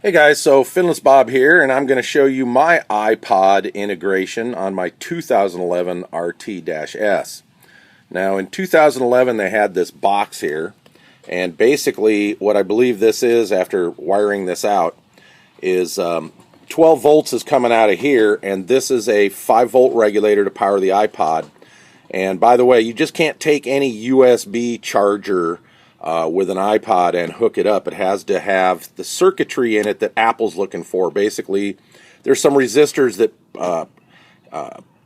Hey guys, so Finless Bob here, and I'm going to show you my iPod integration on my 2011 RT-S. Now in 2011 they had this box here, and basically what I believe this is, after wiring this out, is 12 volts is coming out of here, and this is a 5-volt regulator to power the iPod. And by the way, you just can't take any USB charger with an iPod and hook it up. It has to have the circuitry in it that Apple's looking for. Basically, there's some resistors that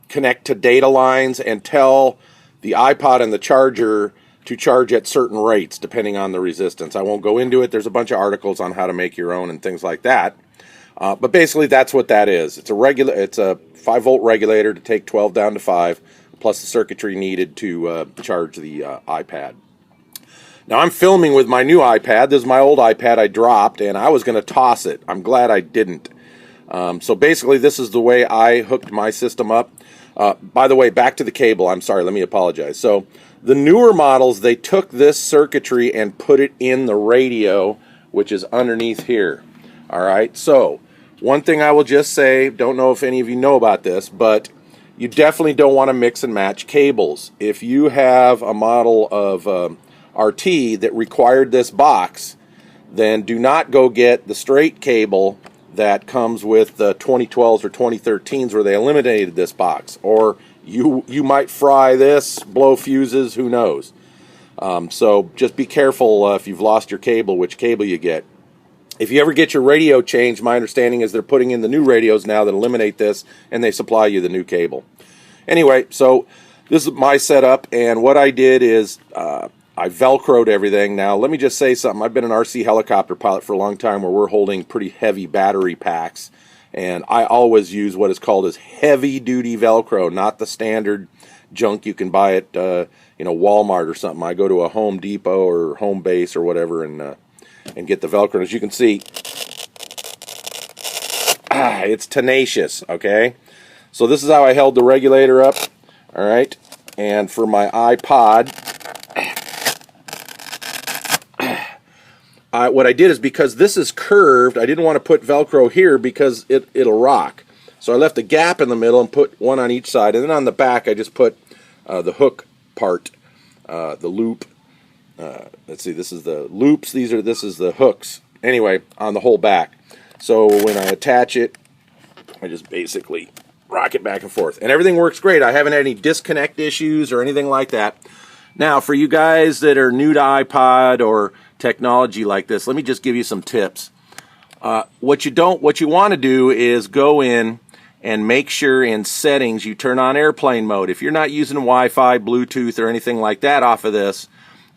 connect to data lines and tell the iPod and the charger to charge at certain rates depending on the resistance. I won't go into it. There's a bunch of articles on how to make your own and things like that. But basically, that's what that is. It's a 5-volt regulator to take 12 down to 5, plus the circuitry needed to charge the iPad. Now I'm filming with my new iPad. This is my old iPad I dropped, and I was going to toss it. I'm glad I didn't. So basically, this is the way I hooked my system up. By the way, back to the cable. I'm sorry, let me apologize. So the newer models, they took this circuitry and put it in the radio, which is underneath here. All right, so one thing I will just say, don't know if any of you know about this, but you definitely don't want to mix and match cables. If you have a model of RT that required this box, then do not go get the straight cable that comes with the 2012s or 2013s where they eliminated this box. Or you might fry this, blow fuses, who knows. So just be careful if you've lost your cable, which cable you get. If you ever get your radio changed, my understanding is they're putting in the new radios now that eliminate this, and they supply you the new cable. Anyway, so this is my setup, and what I did is I Velcroed everything. Now, let me just say something. I've been an RC helicopter pilot for a long time where we're holding pretty heavy battery packs, and I always use what is called as heavy-duty Velcro, not the standard junk you can buy at Walmart or something. I go to a Home Depot or Home Base or whatever and get the Velcro. And as you can see, it's tenacious, okay? So this is how I held the regulator up, all right? And for my iPod, what I did is, because this is curved, I didn't want to put Velcro here because it'll rock. So I left a gap in the middle and put one on each side. And then on the back, I just put the hook part, the loop. Let's see, this is the loops. This is the hooks. Anyway, on the whole back. So when I attach it, I just basically rock it back and forth. And everything works great. I haven't had any disconnect issues or anything like that. Now, for you guys that are new to iPod or technology like this, let me just give you some tips. What you want to do is go in and make sure in settings you turn on airplane mode. If you're not using Wi-Fi, Bluetooth, or anything like that off of this,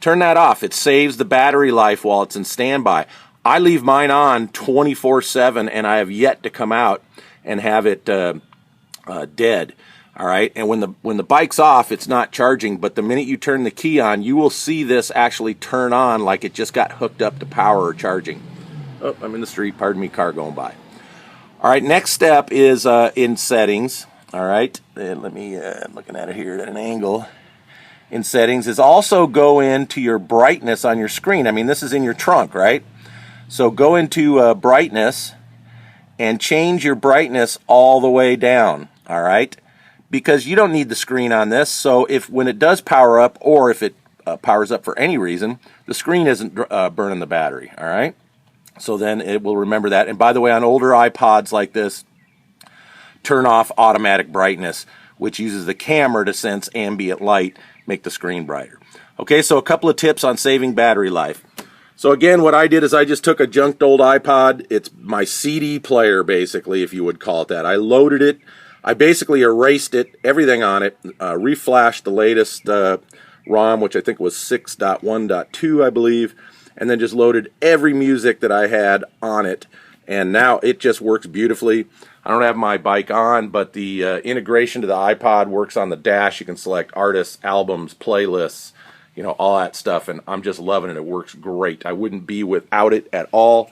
turn that off. It saves the battery life while it's in standby. I leave mine on 24/7, and I have yet to come out and have it dead. All right, and when the bike's off, it's not charging, but the minute you turn the key on, you will see this actually turn on like it just got hooked up to power or charging. Oh, I'm in the street, pardon me, car going by. All right, next step is in settings. All right, and let me, I'm looking at it here at an angle. In settings is also go into your brightness on your screen. I mean, this is in your trunk, right? So go into brightness and change your brightness all the way down, all right? Because you don't need the screen on this, so when it does power up, or if it powers up for any reason, the screen isn't burning the battery, all right? So then it will remember that. And by the way, on older iPods like this, turn off automatic brightness, which uses the camera to sense ambient light, make the screen brighter. Okay, so a couple of tips on saving battery life. So again, what I did is I just took a junked old iPod. It's my CD player, basically, if you would call it that. I loaded it. I basically erased it, everything on it, reflashed the latest ROM, which I think was 6.1.2, I believe, and then just loaded every music that I had on it. And now it just works beautifully. I don't have my bike on, but the integration to the iPod works on the dash. You can select artists, albums, playlists, all that stuff, and I'm just loving it. It works great. I wouldn't be without it at all.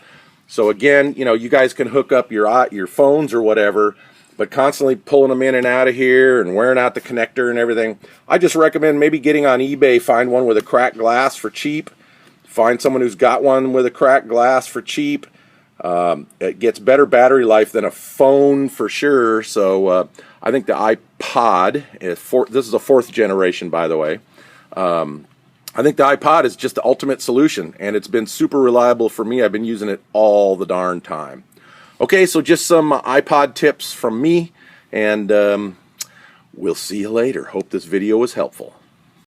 So again, you guys can hook up your phones or whatever, but constantly pulling them in and out of here and wearing out the connector and everything. I just recommend maybe getting on eBay, find one with a cracked glass for cheap. Find someone who's got one with a cracked glass for cheap. It gets better battery life than a phone for sure. So I think the iPod this is a 4th generation, by the way. I think the iPod is just the ultimate solution, and it's been super reliable for me. I've been using it all the darn time. Okay, so just some iPod tips from me, and we'll see you later. Hope this video was helpful.